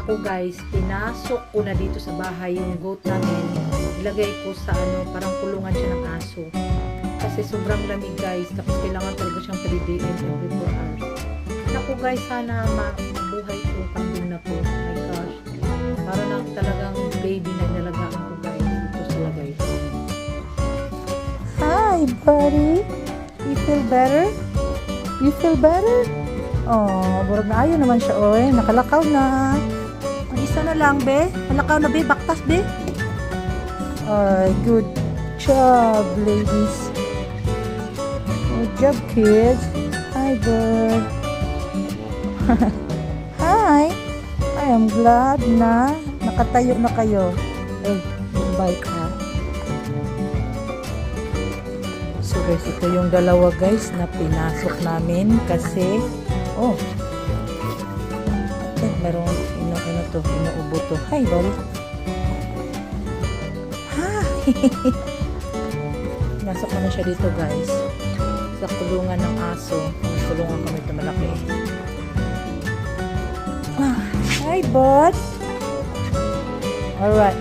Naku guys, pinasok ko na dito sa bahay yung goat namin. Ilagay ko sa parang kulungan siya ng aso. Kasi sobrang lamig guys, tapos kailangan talaga siyang palidiin every 4 hours. Naku guys, sana mabuhay ko kambing na to. Oh my gosh. Para na talagang baby na inalagaan ko guys. Ito sa lagay. Hi buddy, you feel better? You feel better? Oh, burag na ayaw naman siya, oy. Nakalakaw na. Ang isa na lang, be. Nalakaw na, be. Baktas, be. Ay, good job, ladies. Good job, kids. Hi, bird. Hi. I am glad na nakatayo na kayo. Eh, bike ha. So guys, ito yung dalawa guys na pinasok namin kasi merong inuubo to. Hi, buddy. Hi. Nasok na siya dito guys sa kulungan ng aso. May kulungan kami ito malaki. Hi, bud. Alright.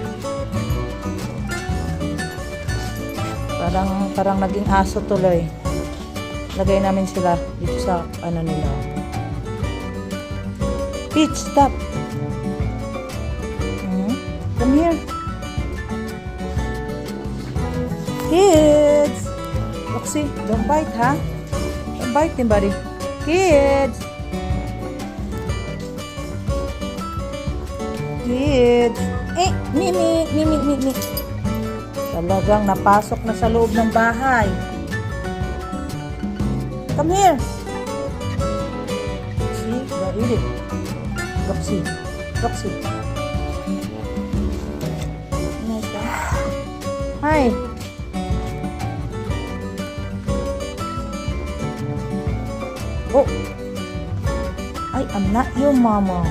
Parang naging aso tuloy. Lagay namin sila dito sa nila. Peach, stop. Come here. Kids. Roxy, don't bite, ha? Don't bite him, buddy. Kids. Kids. Mimi. Talagang napasok na sa loob ng bahay. Come here. See? Don't eat it. Roxy. Hi. Oh. I am not your mama.